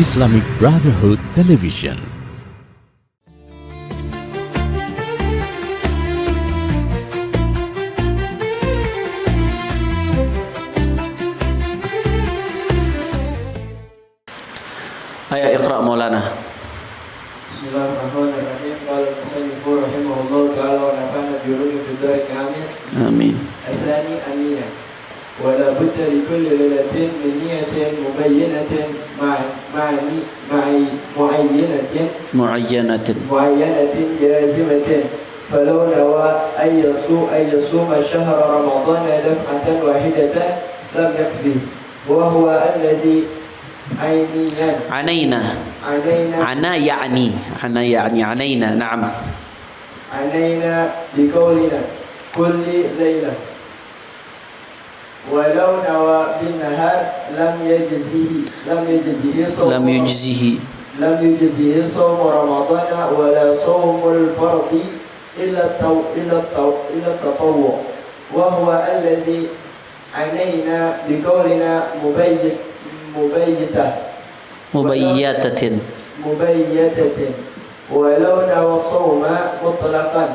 Islamic Brotherhood Television. Ayo iqra Maulana. Bismillahirrahmanirrahim. Qala al-musannif rahimahullah ta'ala wa nafa'ana bi ulumi fid darin amin. Amin. الثاني النية ولا بد لكل ليلة من نية مبينة معينة جازمة فلو نوى أن يصوم شهر رمضان دفعة واحدة لم يكفي وهو الذي عنينا نعم عنينا بقولنا كل ليلة ولو نوى بالنهار لم يجزه صوم رمضان ولا صوم الفرض إلا التطوع وهو الذي عنينا بقولنا مبيتة ولو نوى الصوم مطلقا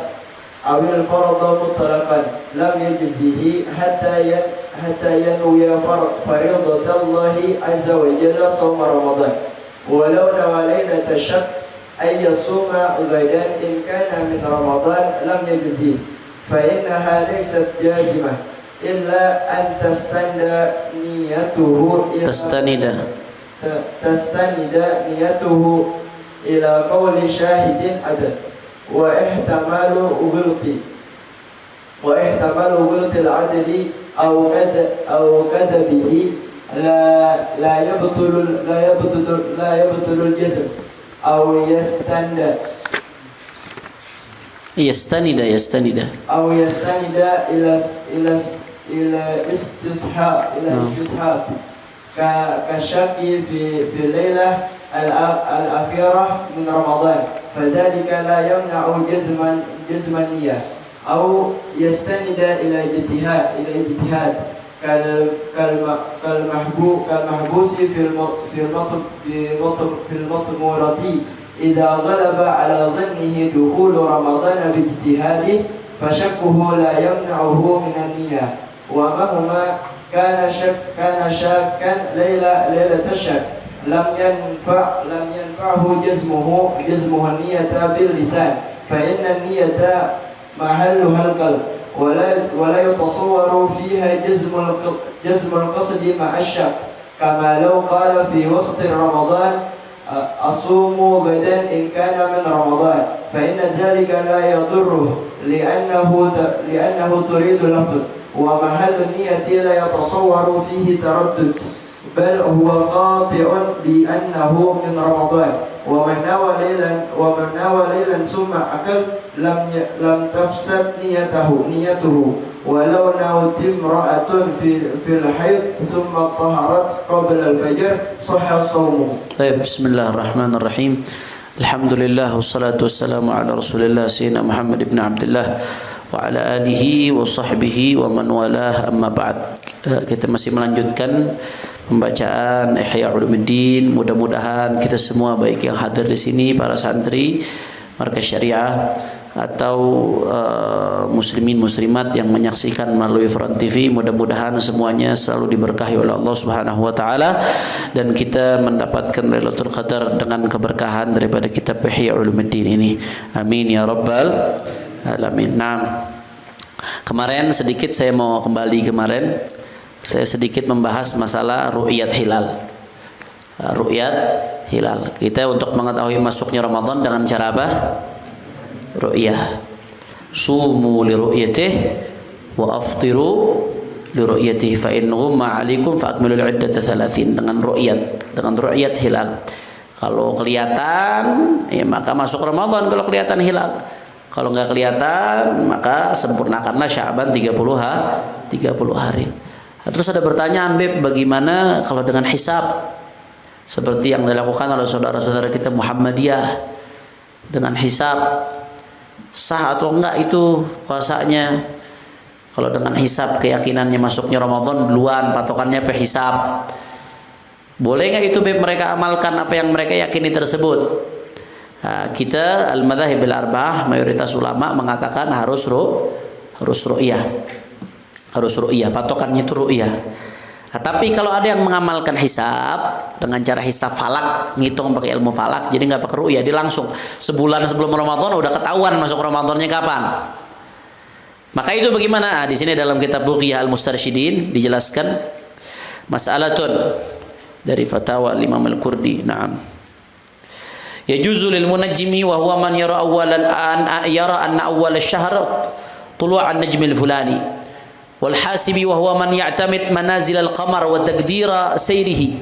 أو الفرض مطلقا لم يجزه حتى ينوي فريضة الله عز وجل صوم رمضان ولو نوى ليلة الشك أن يصوم غدا إن كان من رمضان لم يجزه فإنها ليست جازمة إلا أن تستند نيته إلى قول شاهد عدل واحتمال غلط العدل أو كذبه لا يبطل الجسم أو يستند إلى استصحاب كالشك في الليلة الأخيرة من رمضان فذلك لا يمنع جزم النية أو يستند إلى الاجتهاد كالمحبوس في المطمورة إذا غلب على ظنه دخول رمضان باجتهاده فشكه لا يمنعه من النية ومهما كان شاكا ليلة الشك لم ينفعه جزمه النية باللسان فإن النية محلها القلب ولا يتصور فيها جزم القصد مع الشك كما لو قال في وسط رمضان أصوم غدا إن كان من رمضان فإن ذلك لا يضره لأنه تريد لفظ ومحل النية لا يتصور فيه تردد بل هو قاطع بأنه من رمضان ومن نوى ليلا ثم أكل لم تفسد نيته ولو نوت امرأة في الحيض ثم طهرت قبل الفجر صح الصوم. طيب بسم الله الرحمن الرحيم الحمد لله والصلاة والسلام على رسول الله سيدنا محمد بن عبد الله وعلى alihi wa sahbihi wa man walah amma ba'd. Kita masih melanjutkan pembacaan Ihya Ulumuddin. Mudah-mudahan kita semua baik yang hadir di sini, para santri Markas Syariah atau muslimin muslimat yang menyaksikan melalui Front TV, mudah-mudahan semuanya selalu diberkahi oleh Allah Subhanahu wa taala dan kita mendapatkan Lailatul Qadar dengan keberkahan daripada kitab Ihya Ulumuddin ini. Amin ya rabbal alamin. Nah, kemarin sedikit saya mau kembali saya sedikit membahas masalah ru'yat hilal. Ru'yat hilal. Kita untuk mengetahui masuknya Ramadan dengan cara apa? Ru'yah. Sumu li ru'yatih wa aftiru li ru'yatih fa in ghumma 'alaikum fa akmilul 'iddata 30 dengan ru'yat hilal. Kalau kelihatan ya maka masuk Ramadan kalau kelihatan hilal. Kalau nggak kelihatan maka sempurnakanlah Sya'ban 30 hari. Nah, terus ada pertanyaan, Beb, bagaimana kalau dengan hisab? Seperti yang dilakukan oleh saudara-saudara kita Muhammadiyah dengan hisab, sah atau enggak itu puasanya? Kalau dengan hisab keyakinannya masuknya Ramadan duluan, patokannya pe hisab. Boleh nggak itu Beb mereka amalkan apa yang mereka yakini tersebut? Kita al-madzhab al-arba'ah mayoritas ulama mengatakan harus ru'yah. Harus ru'yah, patokannya itu ru'yah. Tapi kalau ada yang mengamalkan hisab dengan cara hisab falak, ngitung pakai ilmu falak, jadi nggak pakai ru'yah, dia langsung sebulan sebelum Ramadan udah ketahuan masuk Ramadannya kapan. Maka itu bagaimana? Di sini dalam kitab Bughiyah al-Mustarsyidin dijelaskan mas'alatun dari fatwa Imam Al-Qurdi. Naam. Yajuzu lil munajjimi wa huwa man yara awwalan yara anna awwal asy-syahr tulu' an-najm al-fulani wal hasibi wa huwa man ya'tamid manazil al-qamar wa taqdira sayrihi.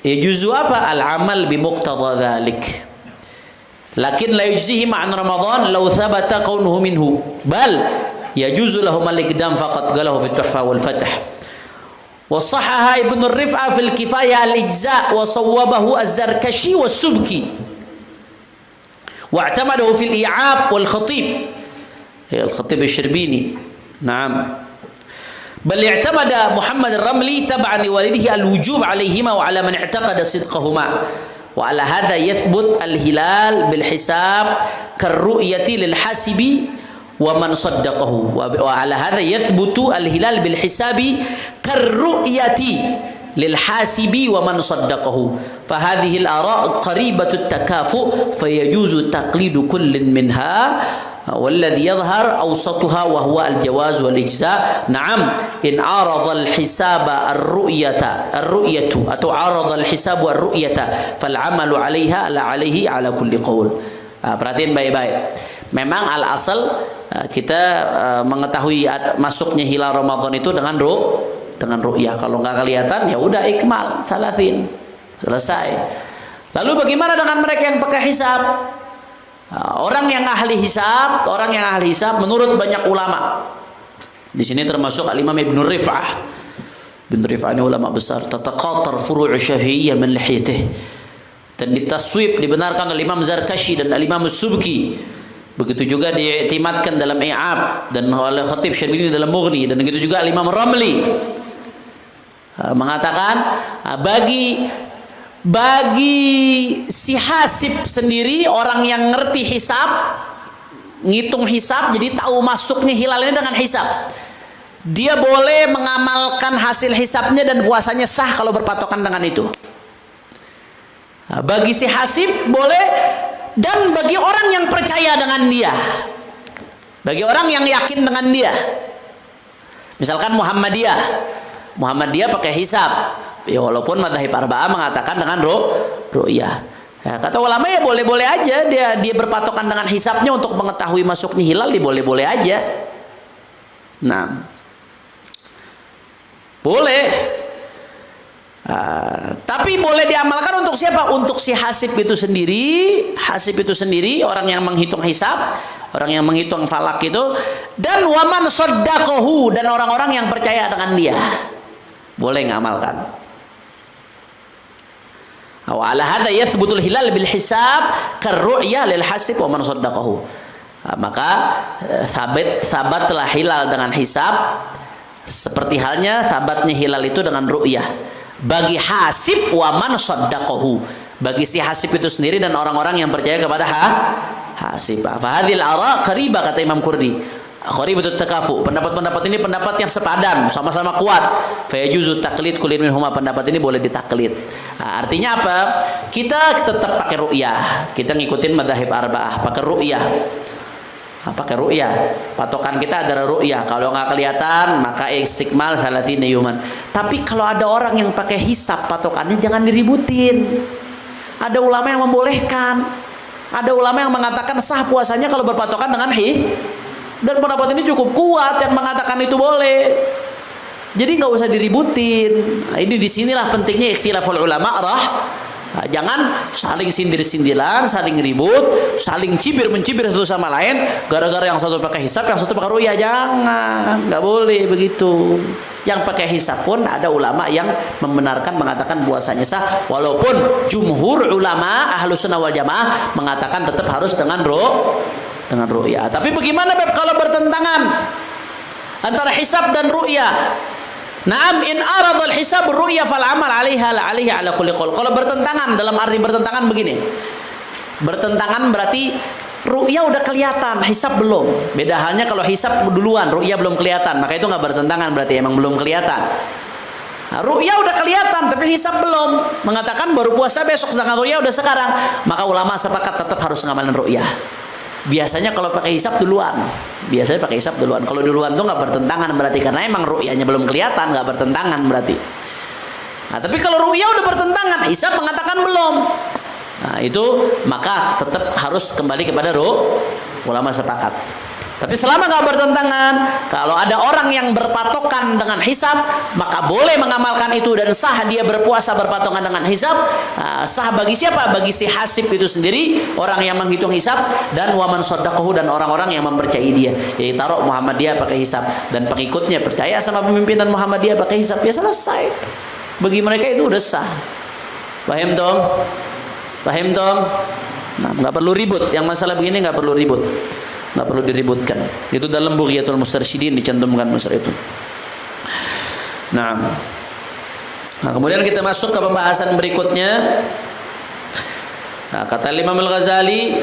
Yajuzu apa? Al-amal bi muqtada dhalik. Lakin la yujzihi ma'an Ramadan law thabata kaunuhu minhu. Bal yajuzu lahum al-iqdam faqat qalahu fi Tuhfa wal Fath. Wa sahaha Ibn Rif'ah fil Kifayah al-Ijza' wa sawwabahu Az-Zarkashi was-Subki. Wa i'tamadahu fil I'ab wal Khatib. Al-Khatib Asy-Syirbini. Naam. Bal i'tamada Muhammad Ar-Ramli tab'an li walidihi al-wujub 'alayhima wa 'ala man i'taqada sidqahuma. Wa 'ala hadha yathbut al-hilal bil hisab kar-ru'yati lil hasibi wa man saddaqahu wa 'ala hadha yathbutu al-hilal bil hisabi kar-ru'yati lil hasibi wa man saddaqahu fa hadhihi al-ara' qaribatu at-takafu fayajuzu taqlidu kullin minha والذي يظهر أوسطها وهو الجواز والإجزاء. نعم إن عارض الحساب الرؤية أو عارض الحساب الرؤية فالعمل عليها لا عليه على كل قول. Perhatiin baik-baik. Memang al-asal kita mengetahui masuknya hilal Ramadan itu dengan ru'yah. Kalau nggak kelihatan ya udah ikmal 30 selesai. Lalu bagaimana dengan mereka yang pakai hisab? Orang yang ahli hisab menurut banyak ulama. Di sini termasuk Al-Imam Ibn Rif'ah. Ibn Rif'ah ini ulama besar. Tataqatar furu' Syafi'iyyah min lihiyatihi. Dan ditaswib dibenarkan oleh Imam Zarkashi dan Al-Imam Subki. Begitu juga diiktimadkan dalam I'ab dan oleh Khatib Syarbini dalam Mughni, dan begitu juga Al-Imam Ramli mengatakan bagi si hasib sendiri, orang yang ngerti hisab, ngitung hisab, jadi tahu masuknya hilal ini dengan hisab, dia boleh mengamalkan hasil hisabnya dan puasanya sah kalau berpatokan dengan itu. Bagi si hasib boleh, dan bagi orang yang percaya dengan dia, bagi orang yang yakin dengan dia, misalkan Muhammadiyah pakai hisab. Ya walaupun madzhab arba'ah mengatakan dengan ru'yah. Ya, kata ulama ya boleh-boleh aja dia berpatokan dengan hisabnya untuk mengetahui masuknya hilal, dia boleh-boleh aja. Nah, boleh. Tapi boleh diamalkan untuk siapa? Untuk si hasib itu sendiri, orang yang menghitung hisab, orang yang menghitung falak itu, dan waman saddaqahu, dan orang-orang yang percaya dengan dia. Boleh ngamalkan. Wa 'ala hadza yathbutul hilal bil hisab karru'ya lil hasib wa man saddaqahu. Maka sabatlah hilal dengan hisab seperti halnya sabatnya hilal itu dengan ru'yah bagi hasib wa man saddaqahu, bagi si hasib itu sendiri dan orang-orang yang percaya kepada hasib. Fa hadhil ara qariba, kata Imam Qurdi, qaribatut takafu. Pendapat-pendapat ini pendapat yang sepadan, sama-sama kuat. Fa yajuzu taqlid kullin minhuma, pendapat ini boleh ditaklid. Artinya apa? Kita tetap pakai ru'yah. Kita ngikutin madzhab arba'ah, pakai ru'yah. Patokan kita adalah ru'yah. Kalau nggak kelihatan maka istikmal 30 yuman. Tapi kalau ada orang yang pakai hisab, patokannya jangan diributin. Ada ulama yang membolehkan. Ada ulama yang mengatakan sah puasanya kalau berpatokan dengan dan pendapat ini cukup kuat yang mengatakan itu boleh. Jadi nggak usah diributin. Nah, ini disinilah pentingnya ikhtilaful ulama jangan saling sindir-sindiran, saling ribut, saling cibir-mencibir satu sama lain gara-gara yang satu pakai hisab, yang satu pakai ru'yah. Jangan, nggak boleh begitu. Yang pakai hisab pun ada ulama yang membenarkan, mengatakan puasanya sah, walaupun jumhur ulama Ahlus Sunnah wal Jamaah mengatakan tetap harus dengan ru'yah. Tapi bagaimana kalau bertentangan antara hisab dan ru'yah? Naam in aradul hisab ru'ya fal amal 'alaiha la 'alaihi 'ala kulli qaul. Kalau bertentangan, dalam arti bertentangan begini. Bertentangan berarti ru'ya udah kelihatan, hisab belum. Beda halnya kalau hisab duluan, ru'ya belum kelihatan, maka itu nggak bertentangan, berarti emang belum kelihatan. Nah, ru'ya udah kelihatan tapi hisab belum. Mengatakan baru puasa besok sedangkan ru'ya udah sekarang, maka ulama sepakat tetap harus ngamalin ru'ya. Biasanya kalau pakai hisab duluan. Biasanya pakai hisab duluan. Kalau duluan tuh nggak bertentangan berarti karena emang ru'yanya belum kelihatan, nggak bertentangan berarti. Nah, tapi kalau ru'ya udah bertentangan, hisab mengatakan belum. Nah, itu maka tetap harus kembali kepada ulama sepakat. Tapi selama nggak bertentangan, kalau ada orang yang berpatokan dengan hisab, maka boleh mengamalkan itu dan sah dia berpuasa berpatokan dengan hisab. Sah bagi siapa? Bagi si hasib itu sendiri, orang yang menghitung hisab, dan waman sodakohu, dan orang-orang yang mempercayai dia. Jadi taruh Muhammadiyah pakai hisab dan pengikutnya percaya sama pemimpinan Muhammadiyah pakai hisab, ya selesai. Bagi mereka itu udah sah. Paham dong? Paham dong? Nah, nggak perlu ribut. Yang masalah begini nggak perlu ribut. Nggak perlu diributkan. Itu dalam Bughiyatul Mustarsyidin dicantumkan masalah itu. Nah, kemudian kita masuk ke pembahasan berikutnya. Nah, kata Imam Al-Ghazali,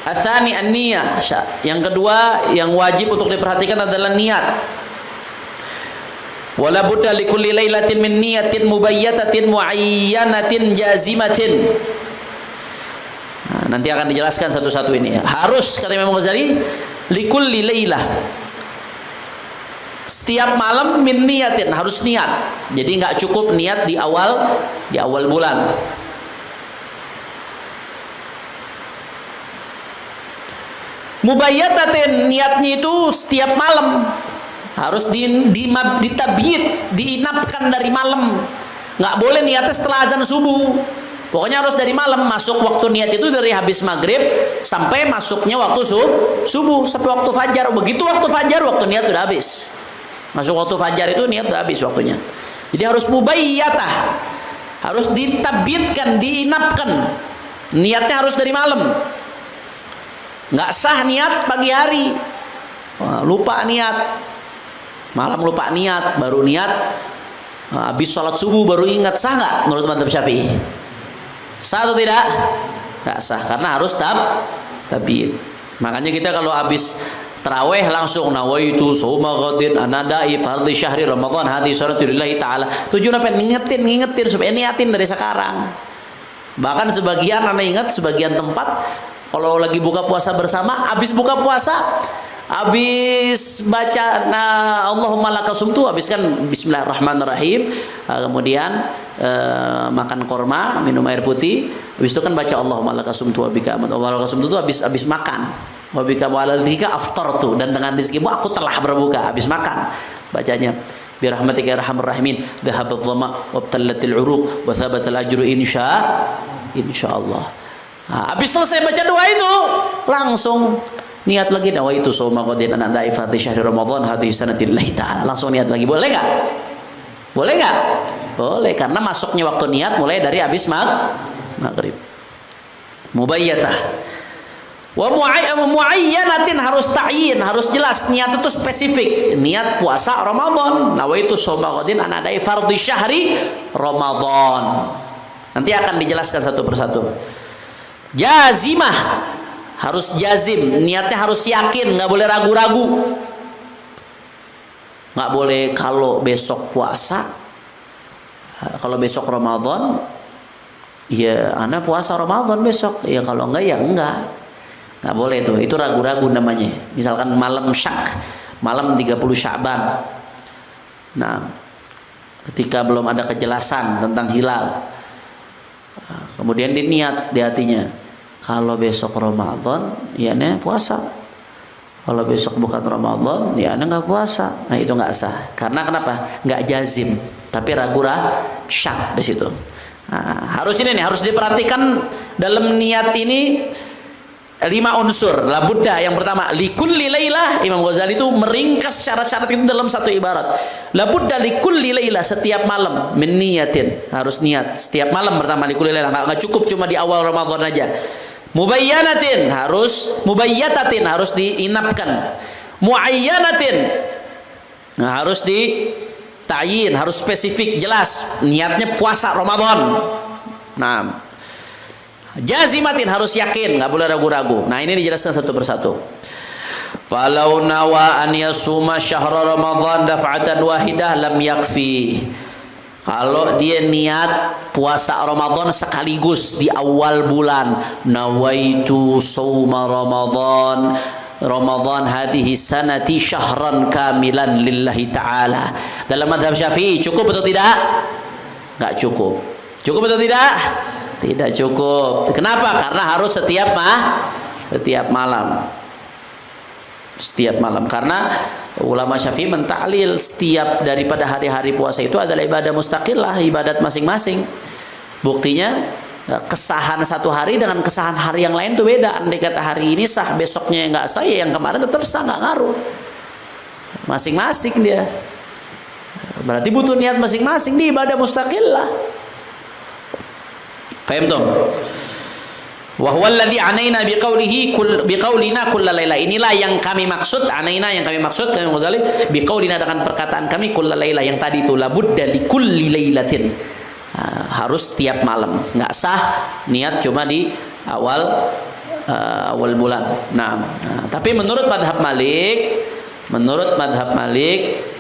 Atsani an-niyah. Yang kedua yang wajib untuk diperhatikan adalah niat. Wala budda likulli lailatin min niyatin mubayyatatin muayyanatin jazimatin. Nah, nanti akan dijelaskan satu-satu ini ya. Harus kata Imam Ghazali likulli lailah. Setiap malam min niyatin, harus niat. Jadi nggak cukup niat di awal bulan. Mubayyatatin, niatnya itu setiap malam. Harus ditabyid, diinapkan dari malam. Nggak boleh niatnya setelah azan subuh. Pokoknya harus dari malam. Masuk waktu niat itu dari habis maghrib sampai masuknya waktu subuh, sampai waktu fajar. Begitu waktu fajar, waktu niat sudah habis. Masuk waktu fajar itu niat sudah habis waktunya. Jadi harus mubayyatah, harus ditabyidkan, diinapkan. Niatnya harus dari malam. Nggak sah niat pagi hari. Lupa niat. Malam lupa niat, baru niat habis sholat subuh baru ingat, sah nggak menurut mazhab Syafi'i? Sah atau tidak? Nggak sah, karena harus tabyid. Makanya kita kalau habis taraweh langsung nawaitu shauma ghadin anadai fardhi syahri ramadan hadi salatulillahi taala. Tujuan apa? Ngingetin supaya niatin dari sekarang. Bahkan sebagian anak ingat, sebagian tempat kalau lagi buka puasa bersama, habis buka puasa, habis baca Allahumma lakasumtu, habis kan bismillahirrahmanirrahim, kemudian makan korma, minum air putih, habis itu kan baca Allahumma lakasumtu wa bika amantu. Allahumma lakasumtu itu habis makan. Wa bika wa ala dzika aftartu, dan dengan rizkimu aku telah berbuka, habis makan. Bacanya bi rahmatika ya arhamar rahimin, dhahabat dhama wa btallatil uruq wa thabatal ajru insyaallah. Habis selesai baca doa itu langsung niat lagi, nawaitu shauma ghadin anadai fardhi syahri ramadan hadhihi sanatillahi ta'ala. Langsung niat lagi. Boleh enggak? Boleh enggak? Boleh, karena masuknya waktu niat mulai dari habis maghrib. Mubayyatah. Wa muayyanatin, harus ta'yin, harus jelas, niat itu spesifik. Niat puasa Ramadan, nawaitu shauma ghadin anadai fardhi syahri ramadan. Nanti akan dijelaskan satu persatu. Jazimah, harus jazim, niatnya harus yakin, nggak boleh ragu-ragu. Nggak boleh kalau besok puasa, kalau besok Ramadan, ya ana puasa Ramadan besok, ya kalau enggak ya enggak. Nggak boleh itu ragu-ragu namanya. Misalkan malam syak, malam 30 Sya'ban. Nah, ketika belum ada kejelasan tentang hilal, kemudian diniat di hatinya, kalau besok Ramadan, ya ane puasa. Kalau besok bukan Ramadan, ya ane nggak puasa. Nah itu nggak sah. Karena kenapa? Nggak jazim, tapi ragu-ragu, syak di situ. Nah, harus ini nih, harus diperhatikan dalam niat ini 5 unsur. La budda, yang pertama, likulli lailah. Imam Ghazali itu meringkas syarat-syarat itu dalam satu ibarat. La budda likulli lailah, setiap malam, min niyatin, harus niat setiap malam. Pertama likulli lailah, nggak cukup cuma di awal Ramadan aja. Mubayyanatin, harus mubayyatatin, harus diinapkan. Muayyanatin, nah, harus ta'yin, harus spesifik, jelas niatnya puasa Ramadan. Nah, jazimatin, harus yakin, nggak boleh ragu-ragu. Nah, ini dijelaskan satu persatu. Falau nawa an yasuma syahra Ramadan daf'atan wahidah lam yakfi. Kalau dia niat puasa Ramadan sekaligus di awal bulan, nawaitu sauma Ramadan hadhihi sanati syahran kamilan lillahi ta'ala. Dalam mazhab Syafi'i cukup atau tidak? Enggak cukup. Cukup atau tidak? Tidak cukup. Kenapa? Karena harus setiap malam. Setiap malam. Karena ulama Syafi'i mentaklil setiap daripada hari-hari puasa itu adalah ibadah mustaqillah, ibadat masing-masing. Buktinya kesahan satu hari dengan kesahan hari yang lain itu beda. Andai kata hari ini sah, besoknya nggak sah, ya yang kemarin tetap sah, nggak ngaruh. Masing-masing dia. Berarti butuh niat masing-masing di ibadah mustaqillah. Paham dong? Wa huwa alladhi anaina biqaulina kulla laila. Inilah yang kami maksud, anaina yang kami maksud kami Ghazali biqaulina dengan perkataan kami kulla laila yang tadi itu labudda li kulli lailatin. Harus setiap malam, nggak sah niat cuma di awal bulan. Nah, tapi menurut madhab Malik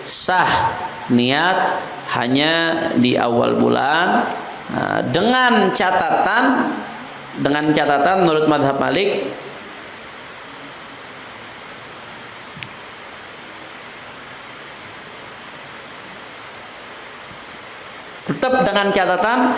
sah niat hanya di awal bulan, dengan catatan menurut madhab Malik tetap dengan catatan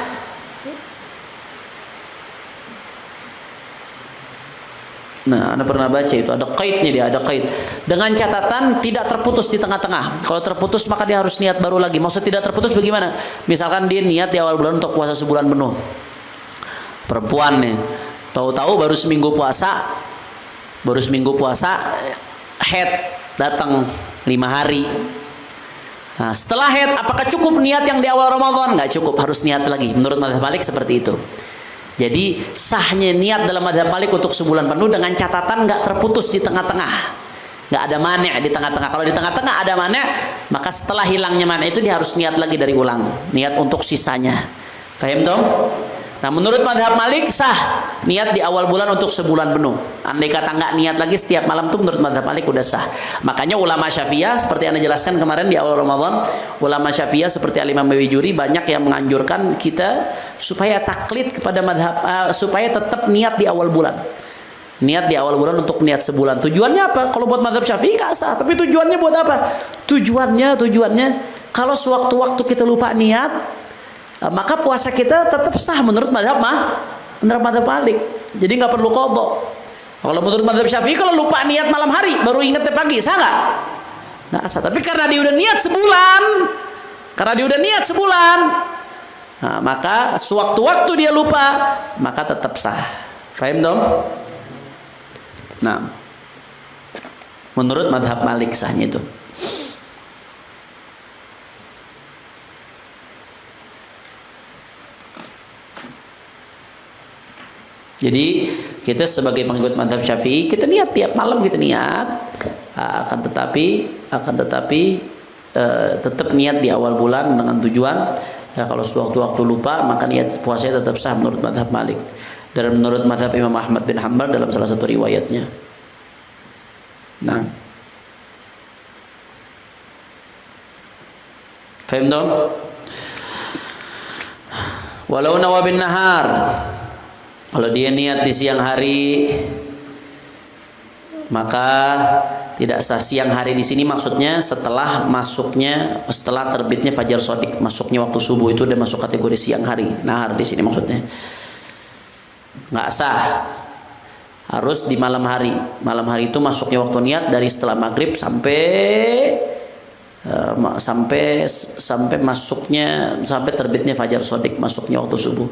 Anda pernah baca itu ada qaidnya, dia ada qaid dengan catatan tidak terputus di tengah-tengah. Kalau terputus maka dia harus niat baru lagi. Maksud tidak terputus bagaimana? Misalkan dia niat di awal bulan untuk puasa sebulan penuh. Perempuan nih, tahu-tahu baru seminggu puasa head datang 5 hari. Nah, setelah haid apakah cukup niat yang di awal Ramadan? Nggak cukup, harus niat lagi. Menurut mazhab Malik seperti itu. Jadi sahnya niat dalam mazhab Malik untuk sebulan penuh dengan catatan nggak terputus di tengah-tengah, nggak ada mani' di tengah-tengah. Kalau di tengah-tengah ada mani', maka setelah hilangnya mani' itu dia harus niat lagi dari ulang, niat untuk sisanya. Paham dong? Nah, menurut mazhab Malik sah niat di awal bulan untuk sebulan penuh. Andai kata nggak niat lagi setiap malam tuh menurut mazhab Malik udah sah. Makanya ulama Syafi'iyah seperti yang Anda jelaskan kemarin di awal Ramadan, ulama Syafi'iyah seperti Al-Imam Bawejuri banyak yang menganjurkan kita supaya taklid kepada mazhab, supaya tetap niat di awal bulan. Niat di awal bulan untuk niat sebulan. Tujuannya apa? Kalau buat mazhab Syafi'i nggak sah, tapi tujuannya buat apa? Tujuannya kalau sewaktu-waktu kita lupa niat, maka puasa kita tetap sah menurut mazhab Malik. Jadi nggak perlu qadha. Kalau menurut mazhab Syafi'i kalau lupa niat malam hari baru ingatnya pagi, sah nggak? Nggak sah. Tapi karena dia udah niat sebulan, nah, maka sewaktu-waktu dia lupa maka tetap sah. Faham dong? Nah, menurut mazhab Malik sahnya itu. Jadi kita sebagai pengikut mazhab Syafi'i kita niat tiap malam, kita niat, akan tetapi tetap niat di awal bulan dengan tujuan ya kalau sewaktu-waktu lupa maka niat puasanya tetap sah menurut mazhab Malik dan menurut mazhab Imam Ahmad bin Hanbal dalam salah satu riwayatnya. Nah, faham dong? Walau nawa bin nahar, kalau dia niat di siang hari maka tidak sah. Siang hari di sini maksudnya setelah terbitnya fajar shadiq, masuknya waktu subuh itu udah masuk kategori siang hari. Nahar di sini maksudnya nggak sah, harus di malam hari. Malam hari itu masuknya waktu niat dari setelah maghrib sampai terbitnya fajar shadiq, masuknya waktu subuh.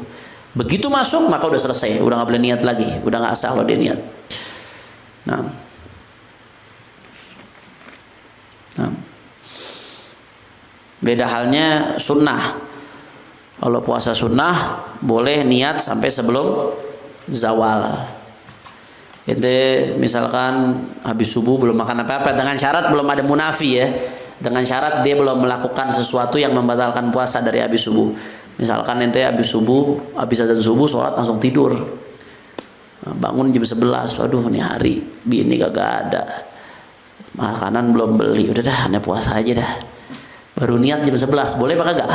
Begitu masuk maka udah selesai, udah nggak boleh niat lagi, udah nggak sah kalau dia niat. Nah, beda halnya sunnah. Kalau puasa sunnah boleh niat sampai sebelum zawal. Itu misalkan habis subuh belum makan apa-apa dengan syarat belum ada munafi ya. dengan syarat dia belum melakukan sesuatu yang membatalkan puasa dari habis subuh. Misalkan ente habis azan subuh sholat langsung tidur, bangun jam 11, waduh ini hari bini kagak ada, makanan belum beli, udah dah ane puasa aja dah, baru niat jam 11, boleh apa kagak?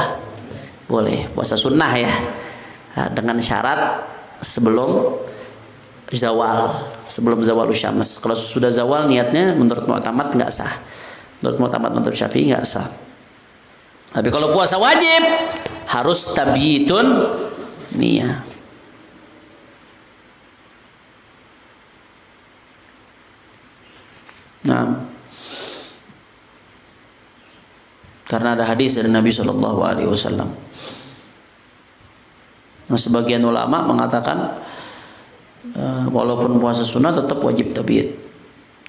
Boleh, puasa sunnah ya, nah, dengan syarat sebelum zawal syams. Kalau sudah zawal niatnya menurut mu'tamad nggak sah, menurut mu'tamad madzhab Syafi'i nggak sah. Tapi kalau puasa wajib harus tabiitun niyah. Nah, karena ada hadis dari Nabi Shallallahu Alaihi Wasallam. Nah, sebagian ulama mengatakan walaupun puasa sunnah tetap wajib tabiit.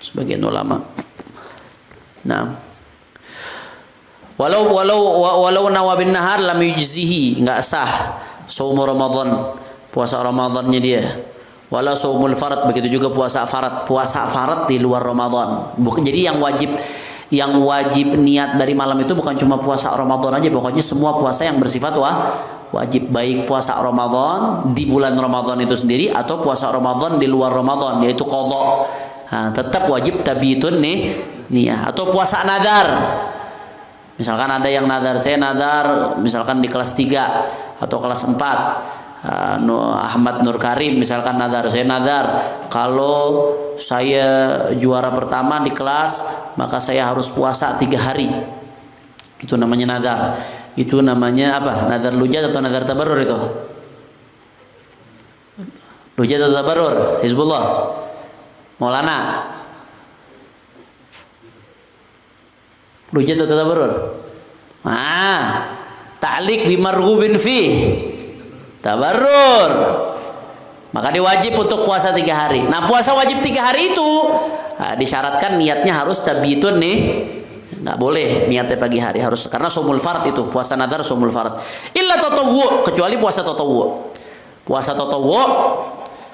Sebagian ulama. Nah, walau nawabin nahar lam yujzihi, nggak sah saum Ramadan, puasa Ramadannya dia. Wala saumul farad, begitu juga puasa farad di luar Ramadan. Jadi yang wajib niat dari malam itu bukan cuma puasa Ramadan aja, pokoknya semua puasa yang bersifat wajib, baik puasa Ramadan di bulan Ramadan itu sendiri atau puasa Ramadan di luar Ramadan, yaitu qadha. Nah, tetap wajib tabiitun niyah. Atau puasa nadar. Misalkan ada yang nadar, saya nadar misalkan di kelas 3 atau kelas 4. Ahmad Nur Karim misalkan nadar, saya nadar kalau saya juara pertama di kelas maka saya harus puasa 3 hari. Itu namanya nadar. Itu namanya apa? Nadar lujat atau nadar tabarrur itu? Lujat atau tabarrur? Hizbullah. Maulana. Lujat atau tabarrur? Ta'liq bimarghubin fi. Tabarrur. Maka dia wajib untuk puasa 3 hari. Nah, puasa wajib 3 hari itu disyaratkan niatnya harus tabiitun nih. Nggak boleh niatnya pagi hari, harus karena saumul fard itu, puasa nadar saumul fard. Illa tatawwu, kecuali puasa tatawwu. Puasa tatawwu,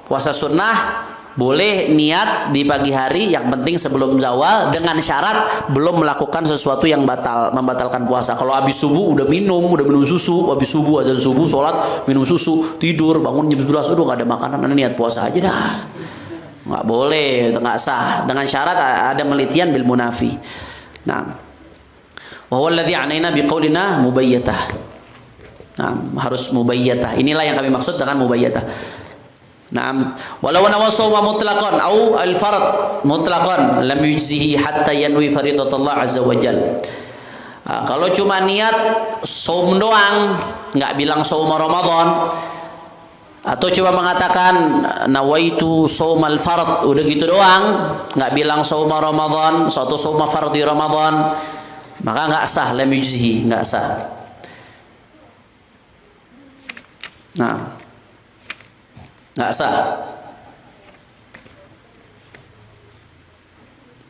puasa sunnah boleh niat di pagi hari, yang penting sebelum zawal, dengan syarat belum melakukan sesuatu yang membatalkan puasa. Kalau habis subuh udah minum susu, habis subuh azan subuh sholat minum susu, tidur bangun jam 11 udah nggak ada makanan, niat puasa aja dah, nggak boleh, nggak sah. Dengan syarat ada melitian bil munafi. Nah, wa huwa alladhi anaina biqaulina mubayyatah. Nah, harus mubayyatah. Inilah yang kami maksud dengan mubayyatah. Naam, walau nawa shauma mutlaqan au al-fard mutlaqan lam yujzihi hatta yanwi faridatallah azza wajal. Kalau cuma niat saum doang, enggak bilang saum Ramadan, atau cuma mengatakan nawaitu shaumal fard, udah gitu doang, enggak bilang saum Ramadan, suatu saum fardhi Ramadan, maka enggak sah, lam yujzihi, enggak sah. Nah, nggak sah.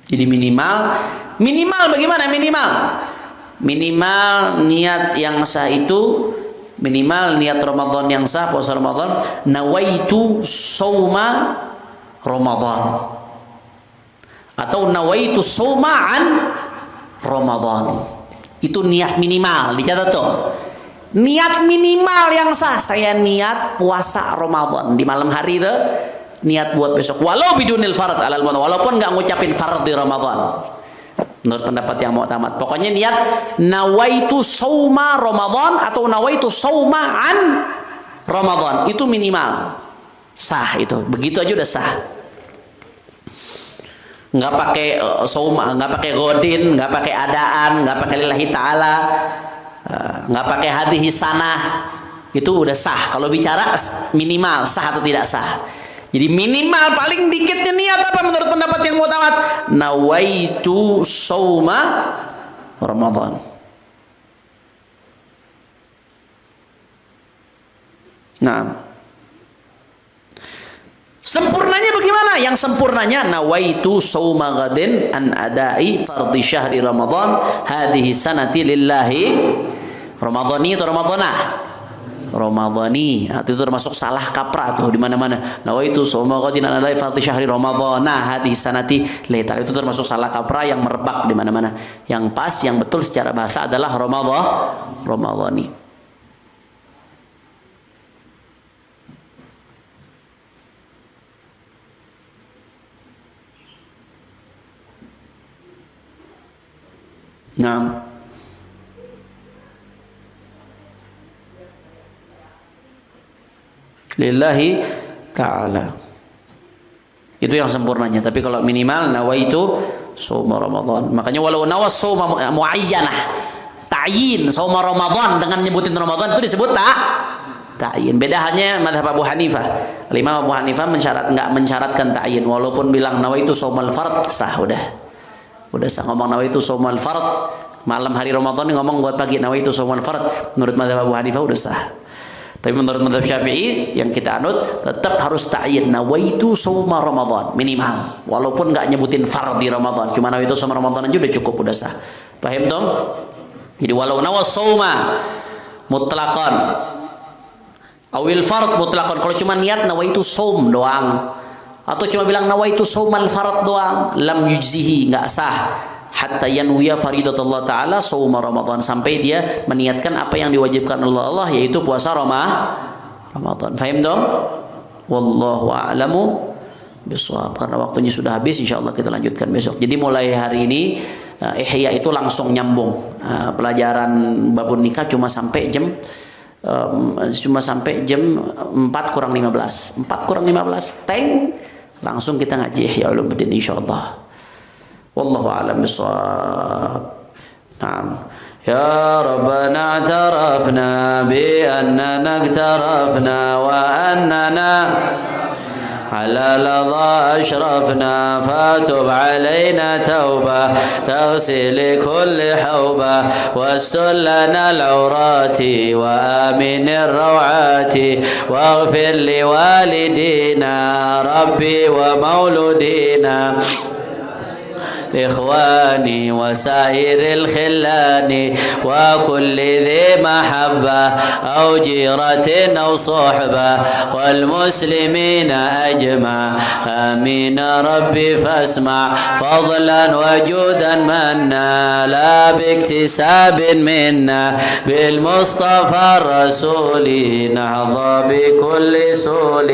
Jadi minimal bagaimana minimal niat yang sah itu, minimal niat Ramadan yang sah, puasa Ramadan, nawaitu sauma Ramadan atau nawaitu sauma'an Ramadan. Itu niat minimal, dicatat tuh. Niat minimal yang sah, saya niat puasa Ramadan di malam hari itu, niat buat besok walau bidunil fard alal mu'tamad, walaupun nggak ngucapin fard di Ramadan menurut pendapat yang mu'tamad. Pokoknya niat nawaitu sauma Ramadan atau nawaitu sauma'an Ramadan, itu minimal sah. Itu begitu aja udah sah, nggak pakai sauma, nggak pakai godin, nggak pakai adaan, nggak pakai lillahi ta'ala, nggak pakai hadis sanah, itu udah sah. Kalau bicara minimal sah atau tidak sah, jadi minimal paling dikitnya niat apa menurut pendapat yang mu'tamad? Nawaitu sauma Ramadan. Nah, sempurnanya bagaimana? Yang sempurnanya nawaitu sauma ghadin an adai fardhi syahri Ramadan hadhihi sanati lillahi. Ramadhani atau Ramadanah? Ramadhani. Nah, itu termasuk salah kaprah tuh di mana-mana. Nawaitu shauma ghadin ala fardhi syahri ramadhana hadhihi sanati laita. Itu termasuk salah kaprah yang merebak di mana-mana. Yang pas, yang betul secara bahasa adalah Ramadhani. Nah, lillahi ta'ala. Itu yang sempurnanya. Tapi kalau minimal nawaitu shauma Ramadan. Makanya walau nawas shauma muayyanah, ta'yin shauma Ramadan dengan nyebutin Ramadan itu disebut ta'yin. Beda hanya mazhab Abu Hanifah. Imam Abu Hanifah enggak mensyaratkan ta'yin, walaupun bilang nawaitu shaumal fard sah udah sah. Ngomong nawaitu shaumal fard malam hari Ramadan, ngomong buat pagi nawaitu shaumal fard, menurut mazhab Abu Hanifah udah sah. Tapi menurut mazhab Syafi'i yang kita anut tetap harus ta'yin nawaitu shauma Ramadan minimal, walaupun nggak nyebutin fardhi Ramadan, cuma nawaitu shauma Ramadan aja udah cukup, udah sah. Paham dong? Jadi walau nawas shauma mutlaqan awil fard mutlaqan, kalau cuma niat nawaitu shaum doang atau cuma bilang nawaitu shaumal fard doang, lam yujzihi, nggak sah. Hatta yanwiya faridatullah ta'ala shauma Ramadan, sampai dia meniatkan apa yang diwajibkan Allah yaitu puasa Ramadan. Faham dong? Wallahu a'lamu bishawab. Karena waktunya sudah habis, insyaallah kita lanjutkan besok. Jadi mulai hari ini Ihya itu langsung nyambung. Pelajaran babun nikah cuma sampai jam 4 kurang 15. 4 kurang 15 teng langsung kita ngaji Ihya Ulumuddin insyaallah. Wallahu a'lam bishawab. Naam. Ya Rabbana i'tarafna bi annana i'tarafna wa annana على لظى أشرفنا فتب علينا توبة تغسل كل حوبة واستر لنا العورات وآمن الروعات واغفر لوالدينا ربي ومولودينا إخواني وسائر الخلان وكل ذي محبة أو جيرة أو صحبة والمسلمين أجمع آمين ربي فاسمع فضلا وجودا منا لا باكتساب منا بالمصطفى الرسول نحظى بكل سول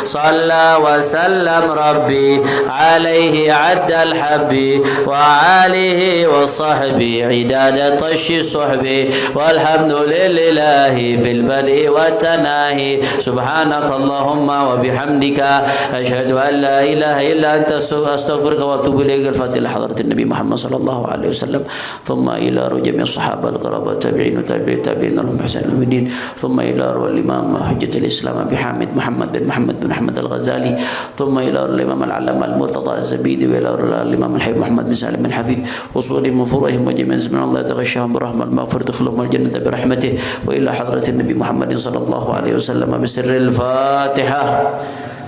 صلى وسلم ربي عليه عد الحبي وعاله وصحبه عداد طش صحبه والحمد لله في البدء والتناهي سبحانك اللهم وبحمدك أشهد أن لا إله إلا أنت أستغفرك وأتوب إليك. الفاتحة لحضرة النبي محمد صلى الله عليه وسلم ثم إلى جميع الصحابة القرابة التابعين والتابعين لهم بإحسان إلى الدين ثم إلى الإمام حجة الإسلام أبي حامد محمد بن أحمد الغزالي ثم إلى الإمام العلامة المرتضى الزبيدي وإلى الإمام الحبيب محمد بن سالم بن حفيد وصولهم وفروعهم وجميع من الله يتغشاهم برحمة المغفرة دخلهم الجنة برحمته وإلى حضرة النبي محمد صلى الله عليه وسلم بسر الفاتحة.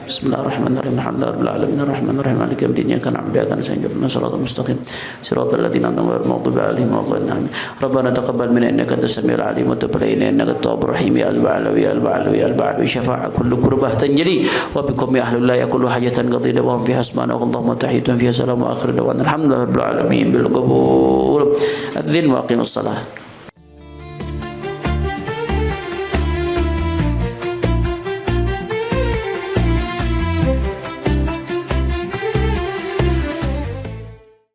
بسم الله الرحمن الرحيم الحمد لله رب العالمين الرحمن الرحيم مالك يوم الدين إياك نعبد وإياك نستعين اهدنا الصراط المستقيم صراط الذين أنعمت عليهم غير المغضوب عليهم ولا الضالين. ربنا تقبل منا إنك أنت السميع العليم وتب علينا إنك التواب الرحيم. يا البعلوي يا البعلوي يا البعلوي شفاعة كل كربة تنجلي وبكم يا أهل الله يكل حاجة قضينا وهم فيها سبحانك اللهم تحية فيها سلام وآخر دعوانا الحمد لله رب العالمين بالقبول. أذن وأقيم الصلاة.